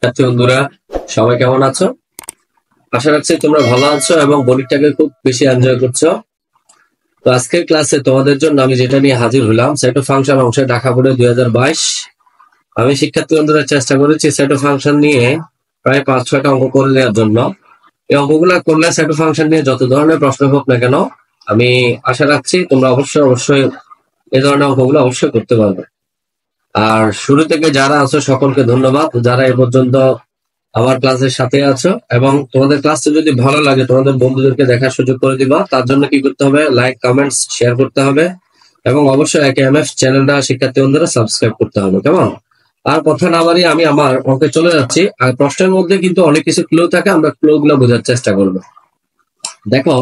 ছাত্রী বন্ধুরা সবাই কেমন আছো? আশা রাখছি তোমরা ভালো আছো এবং গণিতটাকে খুব বেশি এনজয় করছো। তো আজকের ক্লাসে তোমাদের জন্য আমি যেটা নিয়ে হাজির হলাম সেট অফ ফাংশন অংশে ঢাকা বোর্ডে 2022। আমি শিক্ষার্থী বন্ধুরা চেষ্টা করেছি সেট অফ ফাংশন নিয়ে প্রায় 5-6টা অঙ্ক করে দেওয়ার জন্য। এই অঙ্কগুলো করলে সেট অফ ফাংশন নিয়ে যত ধরনের প্রশ্ন হোক না কেন আমি আশা রাখছি তোমরা অবশ্যই এই ধরনের অঙ্কগুলো অবশ্যই করতে পারবে। আর শুরু থেকে যারা আছো সকলকে ধন্যবাদ, যারা এ পর্যন্ত আমার ক্লাসের সাথে আছো। এবং তোমাদের ক্লাসটা যদি ভালো লাগে তোমাদের বন্ধুদেরকে দেখার সুযোগ করে দিবা। তার জন্য কি করতে হবে? লাইক, কমেন্টস, শেয়ার করতে হবে এবং অবশ্যই একেএমএফ চ্যানেলটা শিক্ষার্থী বন্ধুরা সাবস্ক্রাইব করতে হবে, কেমন? আর কথা না বাড়িয়ে আমি আমার অঙ্কে চলে যাচ্ছি। আর প্রশ্নের মধ্যে কিন্তু অনেক কিছু ক্লু থাকে, আমরা ক্লু গুলো বোঝার চেষ্টা করব। দেখো,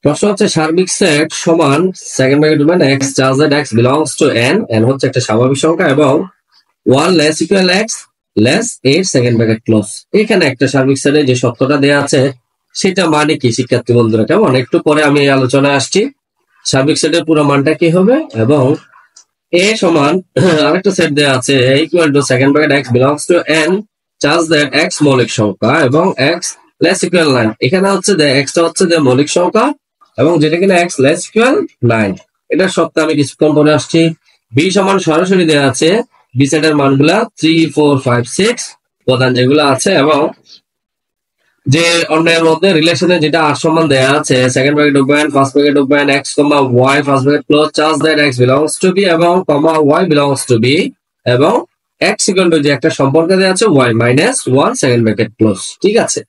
প্রশ্ন হচ্ছে সার্বিক সেট সমান second bracket domain x such that x belongs to n, n হচ্ছে একটা স্বাভাবিক সংখ্যা এবং 1 less equal x less 8 second bracket close. এখানে একটা সার্বিক সেটে যে সত্যটা দেয়া আছে সেটা মানে কি শিক্ষার্থী বন্ধুরা, কেমন? একটু পরে আমি এই আলোচনায় আসছি সার্বিক সেটের পুরো মানটা কি হবে। এবং a সমান আরেকটা সেট দেয়া আছে equal to second bracket x belongs to n such that x মৌলিক সংখ্যা এবং x less equal 9। এখানে হচ্ছে যে x টা হচ্ছে যে মৌলিক সংখ্যা এবং যেটা কিনা x less equal 9। এটা সত্য আমি কিছুক্ষণ পরে আসছি। b সমান সরাসরি দেয়া আছে বি সেটের মানগুলা 3, 4, 5, 6 প্রধান যেগুলো আছে এবং যে অন্যের মধ্যে রিলেশনে যেটা আর সমান দেয়া আছে second bracket open first bracket open x, y first bracket close such that x belongs to b এবং y belongs to b এবং x ইকুয়াল টু যে একটা সম্পর্ক দেয়া আছে y minus 1 second bracket close. ঠিক আছে,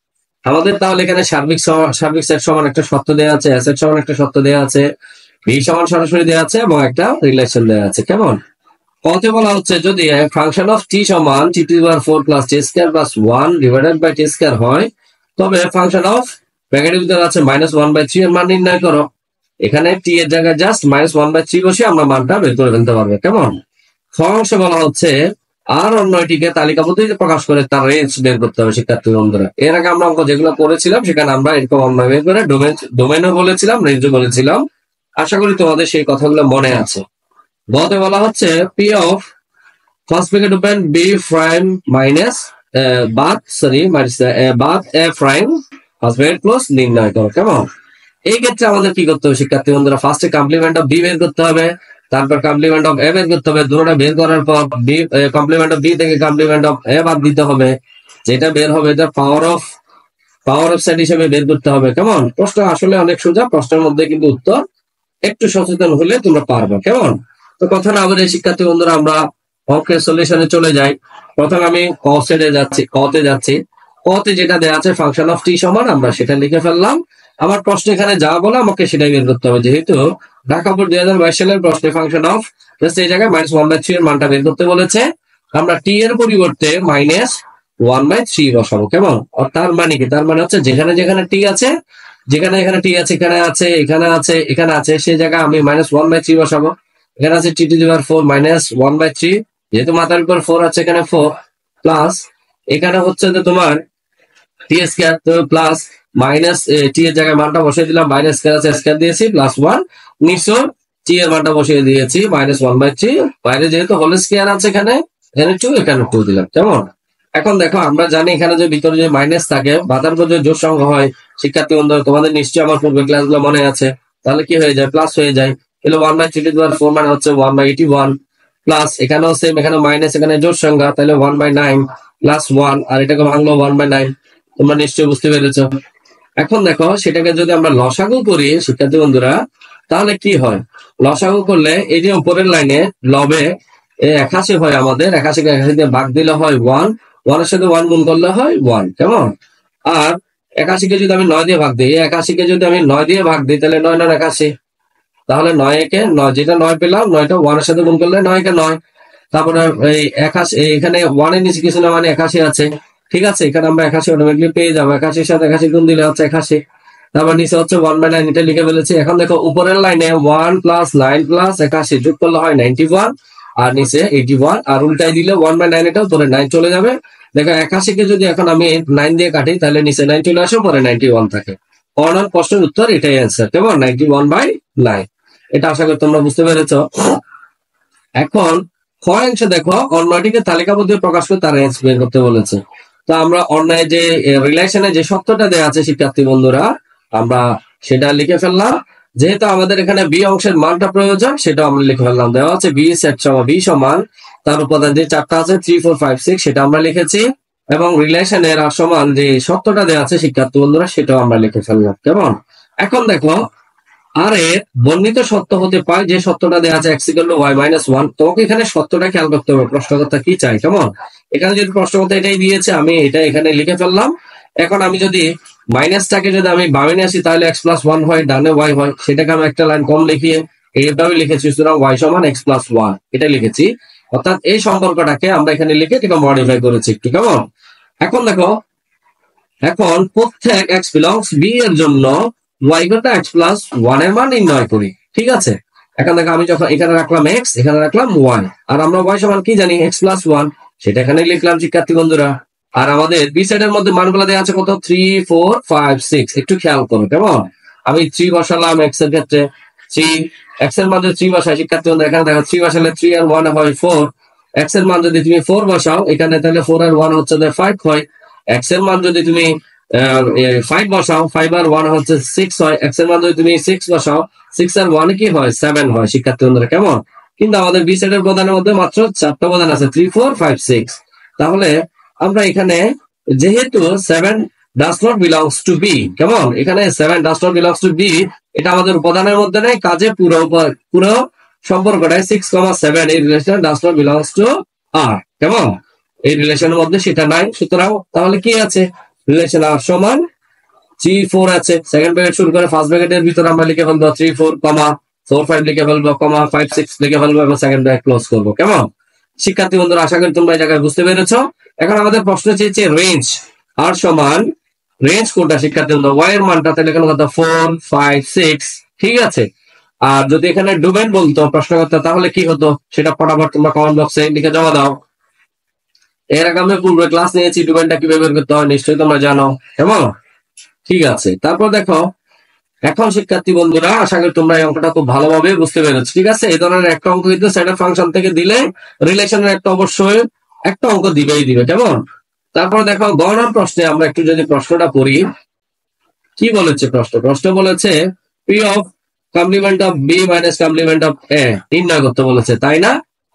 আমাদের তাহলে এখানে সার্বিক সেট সমান একটা শর্ত দেয়া আছে, অ্যাসেট সমান একটা শর্ত দেয়া আছে, b সমান সরাসরি দেয়া আছে এবং একটা রিলেশন দেয়া আছে, কেমন? কত বলা হচ্ছে যদি ফাংশন অফ t সমান t to the power 4 plus t square plus 1 divided by t square হয় তবে ফাংশন অফ ব্র্যাকেটের ভিতরে আছে -1/3 এর মান নির্ণয় করো। এখানে t এর জায়গায় জাস্ট -1/3 বসে আমরা মানটা বের করে ফেলতে পারবো, কেমন? খ অংশে বলা হচ্ছে আর অন্যটিকে তালিকা পদ্ধতিতে প্রকাশ করে তার রেঞ্জ বের করতে হবে শিক্ষার্থী বন্ধুরা। এর আগে আমরা অঙ্ক যেগুলো করেছিলাম সেখানে আমরা এরকম অন্যয় বের করে ডোমেনও বলেছিলাম, রেঞ্জও বলেছিলাম। আশা করি তোমাদের সেই কথাগুলো মনে আছে। গতে বলা হচ্ছে p of first bracket open b prime minus বাদ a prime first bracket close নির্ণয় করো, কেমন? এই ক্ষেত্রে আমাদের কি করতে হবে শিক্ষার্থী বন্ধুরা? ফার্স্টে কমপ্লিমেন্ট অফ b বের করতে হবে, তারপর কমপ্লিমেন্ট অফ a বের করতে হবে। দুটোটা বের করার পর b কমপ্লিমেন্ট অফ b থেকে কমপ্লিমেন্ট অফ a বাদ দিতে হবে, যেটা বের হবে এটা পাওয়ার অফ সেট হিসেবে বের করতে হবে, কেমন? প্রশ্ন আসলে অনেক সোজা, প্রশ্নের মধ্যে কিন্তু উত্তর একটু সচেতন হলে তোমরা পারবে, কেমন? তো কথা না বলে শিক্ষার্থী বন্ধুরা আমরা অঙ্কের সলিউশনে চলে যাই। প্রথম আমি কতে যাচ্ছি। কতে যেটা দেওয়া আছে ফাংশন অফ টি সমান আমরা সেটা লিখে ফেললাম। আমার প্রশ্ন এখানে যা বলে আমাকে সেটাই বের করতে হবে, যেহেতু ঢাকা বোর্ড 2022 সালের প্রশ্নে ফাংশন অফ এই জায়গায় -1/3 এর মানটা বের করতে বলেছে। আমরা টি এর পরিবর্তে -1/3 বসাবো, কেমন? তার মানে কি? তার মানে হচ্ছে যেখানে যেখানে টি আছে, যেখানে এখানে টি আছে, এখানে আছে সেই জায়গায় আমি -1/3 বসাবো। এখানে আছে টি টু দি পাওয়ার 4 -1/3, যেহেতু মাথার উপর 4 আছে এখানে 4 প্লাস এখানে হচ্ছে যে তোমার টি স্কয়ার, তো প্লাস মাইনাস টি এর জায়গায় মানটা বসিয়ে দিলাম, মাইনাস স্কয়ার আছে স্কয়ার দিয়েছি প্লাস 1 নিচে টি এর মানটা বসিয়ে দিয়েছি -1/3। বাইরে যেহেতু হোল স্কয়ার আছে এখানে 2 এখানে 2 দিলাম, কেমন? এখন দেখো আমরা জানি এখানে যে ভিতরে যে মাইনাস থাকে মাথার উপর যে জোড় সংখ্যা হয় শিক্ষার্থী বন্ধুরা তোমাদের নিশ্চয়ই আমার পূর্বের ক্লাসগুলো মনে আছে, তাহলে কি হয়ে যায়? প্লাস হয়ে যায়। 1/3 মানে হচ্ছে 1/81 প্লাস এখানেও সেম, এখানে মাইনাস, এখানে জোড় সংখ্যা, তাহলে 1/9 প্লাস 1 আর এটাকে ভাঙলো 1/9। তোমরা নিশ্চয়ই বুঝতে পেরেছো। এখন দেখো সেটাকে যদি আমরা লসাগু করি শিক্ষার্থী বন্ধুরা তাহলে কি হয়? লসাগু করলে এই যে উপরের লাইনে লবে 81 হয়, আমাদের 81 কে 81 দিয়ে ভাগ দিলে হয় 1, 1 এর সাথে 1 গুণ করলে হয় 1, কেমন? আর 81 কে যদি আমি 9 দিয়ে ভাগ দিই, 81 কে যদি আমি 9 দিয়ে ভাগ দিই তাহলে 9 9 81, তাহলে 9 একে 9, যেটা 9 পেলাম 9টা 1 এর সাথে গুণ করলে 9 কে 9। তারপরে এই 81 এখানে 1 এর নিচে কিছু না মানে 81 আছে, ঠিক আছে? এখানে আমরা 81 অটোমেটিকলি পেয়ে যাবো, 81 এর সাথে 81 গুণ দিলে হচ্ছে 81। তারপর নিচে হচ্ছে 1/9, এটা লিখে ফেলেছি। এখন দেখো উপরের লাইনে 1 প্লাস 9 প্লাস 81 যোগ করলে হয় 91 আর নিচে 81, আর উল্টাই দিলে 1/9 এটা উপরে 9 চলে যাবে। দেখো 81 কে যদি এখন আমি 9 দিয়ে কাটি তাহলে নিচে 9 চলে আসে, পরে 91 থাকে। কর্নার প্রশ্নের উত্তর এটাই অ্যান্সার, কেমন? 91/9। এটা আশা করি তোমরা বুঝতে পেরেছ। এখন খ অংশে দেখো অন্যটিকে তালিকাবদ্ধ প্রকাশ করে তার রেঞ্জ বের করতে বলেছে। তো আমরা অন্যায় যে রিলেশনে যে সত্যটা দেওয়া আছে শিক্ষার্থী বন্ধুরা, আমরা সেটা লিখে ফেললাম। যেহেতু আমাদের এখানে বি অংশের মানটা প্রয়োজন, সেটা আমরা লিখে ফেললাম। দেওয়া আছে বি সেট সমান বি সমান তার উপাদান যে চারটা আছে 3 4 5 6, সেটা আমরা লিখেছি। এবং রিলেশনের আর সমান যে সত্যটা দেওয়া আছে শিক্ষার্থী বন্ধুরা, সেটাও আমরা লিখে ফেললাম। কেমন? এখন দেখো, আর এর বর্ণিত সত্য হতে পারে যে সত্যটা দেওয়া আছে x = y-1। তোমাকে এখানে সত্যটা খেয়াল করতে হবে, প্রশ্নকর্তা কি চাই। কেমন? এখানে যদি প্রশ্নকর্তা এটাই দিয়েছে, আমি এটা এখানে লিখে ফেললাম। এখন আমি যদি মাইনাসটাকে যদি আমি বামে নিয়ে আসি, তাহলে x + 1 হয়, ডানে y হয়। সেটাকে আমি একটা লাইন কম লিখিয়ে এইভাবে লিখেছি, সুতরাং y = x + 1 এটা লিখেছি। অর্থাৎ এই সম্পর্কটাকে আমরা এখানে লিখে এটাকে মডিফাই করেছি একটু। কেমন? এখন দেখো, এখন প্রত্যেক x belongs b এর জন্য y = x + 1 এর মান নির্ণয় করি। ঠিক আছে? এখন দেখো, আমি যখন এখানে রাখলাম x, এখানে রাখলাম y, আর আমরা y সমান কি জানি? x + 1, সেটা এখানে লিখলাম শিক্ষার্থী বন্ধুরা। আর আমাদের বি সাইডের মধ্যে মানগুলো দেওয়া আছে কত? 3 4 5 6। একটু খেয়াল করো। কেমন? আমি 3 বসালাম x এর ক্ষেত্রে, 3 x এর মান যদি 3 বসাই শিক্ষার্থী বন্ধুরা, এখানে দেখো 3 বসালে 3 আর 1 হয় 4। x এর মান যদি তুমি 4 বসাও এখানে, তাহলে 4 আর 1 হচ্ছে 5 হয়। x এর মান যদি তুমি 5 বসাও, 5 আর 1 হচ্ছে 6 হয়। x এর মান যদি তুমি 6 বসাও, 6 আর 1 কি হয়? 7 হয় শিক্ষার্থী বন্ধুরা। কেমন? কিন্তু আমাদের বি সাইডের প্রদানের মধ্যে মাত্র 4টা প্রদান আছে, 3 4 5 6। তাহলে আমরা এখানে যেহেতু 7 does not belongs to b, কেমন? এখানে 7 does not belongs to b, এটা আমাদের উপাদানের মধ্যে নেই, কাজে পুরো সম্পর্কটাই 6, 7 এই relation does not belongs to r। কেমন? এই রিলেশনের মধ্যে সেটা নাই। সুতরাং তাহলে কি আছে? রিলেশন আর সমান 3 4 আছে। সেকেন্ড ব্র্যাকেট শুরু করে ফার্স্ট ব্র্যাকেটের ভিতরে আমরা লিখে ফেলবো 3 4, 4 5 লিখে ফেলবো, 5 6 লিখে ফেলবো এবং সেকেন্ড ব্র্যাকেট ক্লোজ করবো। কেমন? শিক্ষার্থী বন্ধুরা, আশা করি তোমরা এই জায়গায় বুঝতে পেরেছো। এখন আমাদের প্রশ্ন চেয়েছে রেঞ্জ, আর সমান রেঞ্জ কোনটা শিক্ষার্থী বন্ধুরা? y এর মানটা, তাহলে এখানে কত? 4 5 6। ঠিক আছে? আর যদি এখানে ডোমেন বলতো প্রশ্নকর্তা, তাহলে কি হতো সেটা ফটাফট তোমরা কমেন্ট বক্সে লিখে জমা দাও। এর আগে আমি পূর্বে ক্লাস নিয়েছি, ডোমেনটা কিভাবে বের করতে হয় নিশ্চয়ই তোমরা জানো। কেমন? ঠিক আছে। তারপর দেখো, এখন শিক্ষার্থী বন্ধুরা, আশা করি তোমরা এই অঙ্কটা খুব ভালোভাবে বুঝতে পেরেছো। ঠিক আছে? এই ধরনের একটা অঙ্ক কিন্তু সেট অফ ফাংশন থেকে দিলে রিলেশনের একটা অবশ্যই একটা অঙ্ক দিবেই দিবে। কেমন? তারপর দেখো, গণনা প্রশ্নে আমরা একটু যদি প্রশ্নটা পড়ি, কি বলেছে প্রশ্ন বলেছে P of complement of B minus complement of A নির্ণয় করতে বলেছে, তাই না?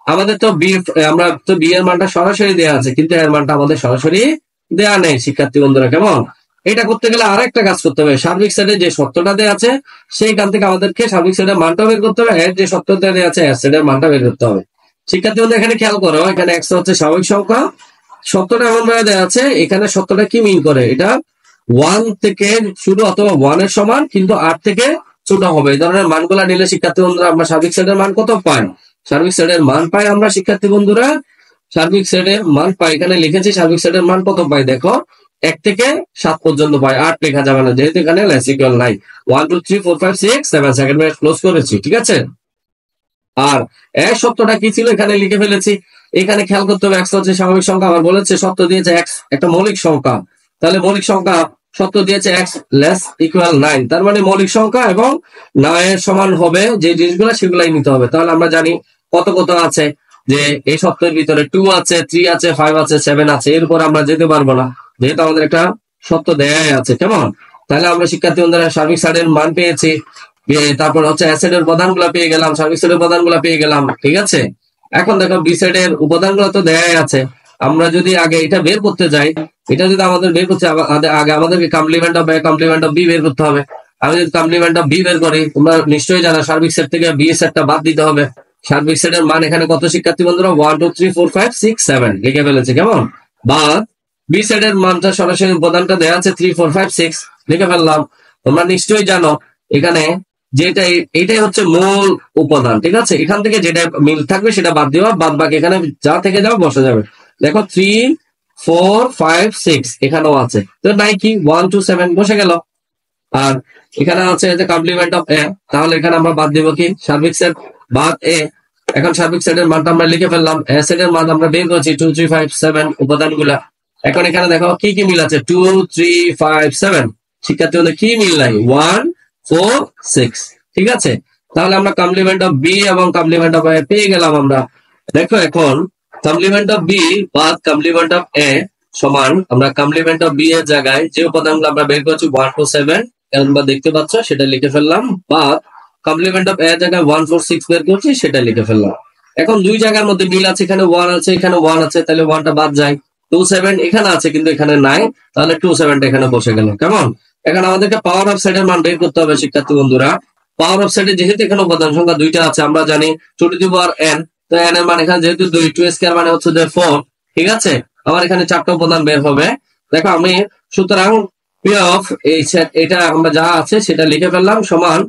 আমাদের তো বি, আমরা তো বি এর মানটা সরাসরি দেওয়া আছে, কিন্তু এর মানটা আমাদের সরাসরি দেওয়া নেই শিক্ষার্থী বন্ধুরা। কেমন? এটা করতে গেলে আর একটা কাজ করতে হবে, সার্বিক সাইডে যে সত্যটা দেওয়া আছে সেইখান থেকে আমাদেরকে সার্বিক সাইডের মানটা বের করতে হবে, এর যে সত্যটা দেওয়া আছে এর সাইডের মানটা বের করতে হবে। শিক্ষার্থী বন্ধু, এখানে খেয়াল করো, এখানে x হচ্ছে স্বাভাবিক সংখ্যা, সত্যটা এমন ভাবে দেওয়া আছে, এখানে সত্যটা কি মিন করে? এটা 1 থেকে শুরু অথবা 1 এর সমান, কিন্তু 8 থেকে ছোট হবে। এই ধরনের মানগুলা নিলে শিক্ষার্থী বন্ধুরা আমরা সার্বিক সাইডের মান কত পাই? সার্বিক সাইডের মান পাই আমরা শিক্ষার্থী বন্ধুরা, সার্বিক সাইডের মান পাই, এখানে লিখেছি সার্বিক সাইডের মান কত পাই দেখো, 1 থেকে 7 পর্যন্ত পাই। 8 লেখা যাবে না, যেহেতু এখানে লেস ইকুয়াল নাই। 1 2 3 4 5 6 7 সেকেন্ড ব্র্যাকেট ক্লোজ করেছি। ঠিক আছে? আর এর সত্যটা কি ছিল এখানে লিখে ফেলেছি। এখানে খেয়াল করতে হবে, x হচ্ছে স্বাভাবিক সংখ্যা, আমার বলেছে সত্য দিয়েছে x একটা মৌলিক সংখ্যা, তাহলে মৌলিক সংখ্যা সত্য দিয়েছে x লেস ইকুয়াল 9, তার মানে মৌলিক সংখ্যা এবং 9 এর সমান হবে যে জিনিসগুলো সেগুলাই নিতে হবে। তাহলে আমরা জানি কত কত আছে, যে এই সত্যের ভিতরে 2 আছে, 3 আছে, 5 আছে, 7 আছে, এর উপর আমরা যেতে পারবো না যেহেতু আমাদের একটা সত্য দেয়াই আছে। কেমন? তাহলে আমরা শিক্ষার্থী বন্ধুরা সার্বিক সাইডের মান পেয়েছি, তারপর হচ্ছে অ্যাসিডের উপাদানগুলো পেয়ে গেলাম, সার্বিক সাইডের উপাদানগুলো পেয়ে গেলাম। ঠিক আছে? এখন দেখো বি সাইডের উপাদানগুলো তো দেয়াই আছে, আমরা যদি আগে এটা বের করতে যাই, এটা যদি আমাদের বের করতে আগে আমাদেরকে complement of A complement of B বের করতে হবে। আমি যদি কমপ্লিমেন্ট অফ বি বের করি, তোমরা নিশ্চয়ই জানো সার্বিক সেট থেকে বি সেটটা বাদ দিতে হবে। সার্বিক সেটের মান এখানে কত শিক্ষার্থী বন্ধুরা? 1 2 3 4 5 6 7 লিখে ফেলেছে। কেমন? বাদ বি সেটের মানটা সরাসরি উপাদানটা দেওয়া আছে 3 4 5 6 লিখে ফেললাম। তোমরা নিশ্চয়ই জানো এখানে যেটা এইটাই হচ্ছে মূল উপাদান। ঠিক আছে? এখান থেকে যেটা মিল থাকবে সেটা বাদ দিবা, বাদ বাকি এখানে যা থেকে যাবে বসা যাবে। দেখো 3 4 5 6 এখানেও আছে, তো নাই কি 1 2 7 বসে গেল। আর এখানে আছে যে কমপ্লিমেন্ট অফ এ, তাহলে এখানে আমরা বাদ দিব কি? সার্বিক সেট বাদ এ। এখন সার্বিক সেটের মানটা আমরা লিখে ফেললাম, এ সেটের মান আমরা বের করছি 2 3 5 7 উপাদানগুলা। এখন এখানে দেখো কি কি মিল আছে, 2 3 5 7। শিক্ষার্থী বন্ধু কি মিল নাই? 1 4 6। ঠিক আছে? তাহলে আমরা কমপ্লিমেন্ট অফ বি এবং কমপ্লিমেন্ট অফ এ পেয়ে গেলাম আমরা। দেখো এখন কমপ্লিমেন্ট অফ বি বাদ কমপ্লিমেন্ট অফ এ সমান আমরা কমপ্লিমেন্ট অফ বি এর জায়গায় যে উপাদানগুলো আমরা বের করছি 1 2 7 তোমরা দেখতে পাচ্ছ সেটা লিখে ফেললাম, বা কমপ্লিমেন্ট অফ এ এর জায়গায় 1 4 6 বের করছি সেটা লিখে ফেললাম। এখন দুই জায়গার মধ্যে মিল আছে, এখানে 1 আছে এখানে 1 আছে, তাহলে 1টা বাদ যায়। 2 7 এখানে আছে কিন্তু এখানে নাই, তাহলে 2 7টা এখানে বসে গেল। কেমন? এখন আমাদেরকে পাওয়ার অফ সেটের মান বের করতে হবে শিক্ষার্থী বন্ধুরা। পাওয়ার অফ সেটে যেহেতু এখানে উপাদান সংখ্যা দুইটা আছে, আমরা জানি 2 টু দি পাওয়ার n, তো n এর মান এখানে যেহেতু 2, 2 স্কয়ার মানে হচ্ছে যে 4, ঠিক আছে? আমার এখানে 4টা উপাদান বের হবে। দেখো আমি সুতরাং পি অফ এই সেট এটা আমরা যা আছে সেটা লিখে ফেললাম, সমান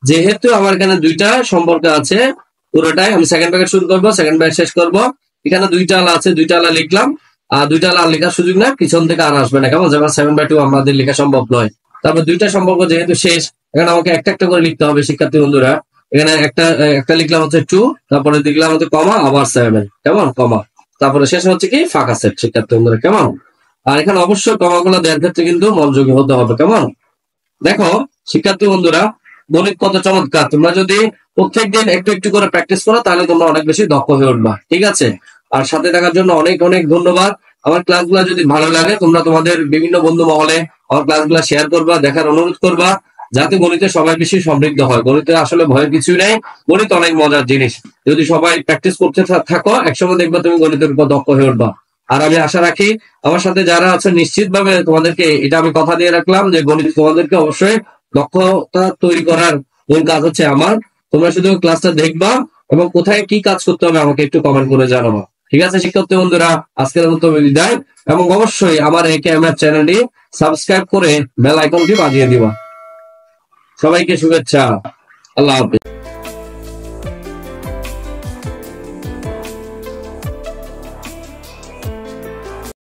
যেহেতু আমার এখানে দুইটা সম্পর্ক আছে পুরোটাই আমি সেকেন্ড ব্র্যাকেট শুরু করব, সেকেন্ড ব্র্যাকেট শেষ করব। এখানে দুইটা আলা আছে, দুইটা আলা লিখলাম, আর দুইটা আলা লেখার সুযোগ না, পিছন থেকে আর আসবে না। কেমন? যেমন 7/2 আমাদের লেখা সম্ভব নয়। তারপর দুইটা সম্পর্ক যেহেতু শেষ, এখানে আমাকে একটা একটা করে লিখতে হবে শিক্ষার্থী বন্ধুরা। এখানে একটা লিখলাম হচ্ছে 2, তারপরে লিখলাম হচ্ছে কমা, আবার 7, কেমন? কমা, তারপরে শেষ হচ্ছে কি ফাঁকা সেট শিক্ষার্থী বন্ধুরা। কেমন? আর এখানে অবশ্যই কমাগুলো দেওয়ার ক্ষেত্রে কিন্তু মনোযোগী হতে হবে। কেমন? দেখো শিক্ষার্থী বন্ধুরা, গণিত কত চমৎকার। তোমরা যদি প্রত্যেকদিন একটু একটু করে প্র্যাকটিস করো তাহলে তোমরা অনেক বেশি দক্ষ হয়ে উঠবা, ঠিক আছে? আর সাথে থাকার জন্য অনেক অনেক ধন্যবাদ। আমার ক্লাসগুলো যদি ভালো লাগে তোমরা তোমাদের বিভিন্ন বন্ধু মহলে আমার ক্লাসগুলো শেয়ার করবা, দেখার অনুরোধ করবা, যাতে গণিতে সবাই বেশি সমৃদ্ধ হয়। গণিতে আসলে ভয়ের কিছুই নেই, গণিত অনেক মজার জিনিস। যদি সবাই প্র্যাকটিস করতে থাকো, একসময় দেখবা তুমি গণিতের উপর দক্ষ হয়ে উঠবা। আর আমি আশা রাখি আমার সাথে যারা আছে নিশ্চিতভাবে তোমাদেরকে এটা আমি কথা দিয়ে রাখলাম যে গণিত তোমাদেরকে অবশ্যই দক্ষতা তৈরি করার মূল কাজ হচ্ছে আমার। তোমরা শুধু ক্লাসটা দেখবা এবং কোথায় কি কাজ করতে হবে আমাকে একটু কমেন্ট করে জানাবো, ঠিক আছে শিক্ষার্থী বন্ধুরা? আজকের মতো বিদায়, এবং অবশ্যই আমার AKMF চ্যানেলটি সাবস্ক্রাইব করে বেল আইকনটি বাজিয়ে দিবা। সবাইকে শুভেচ্ছা, আল্লাহ হাফেজ।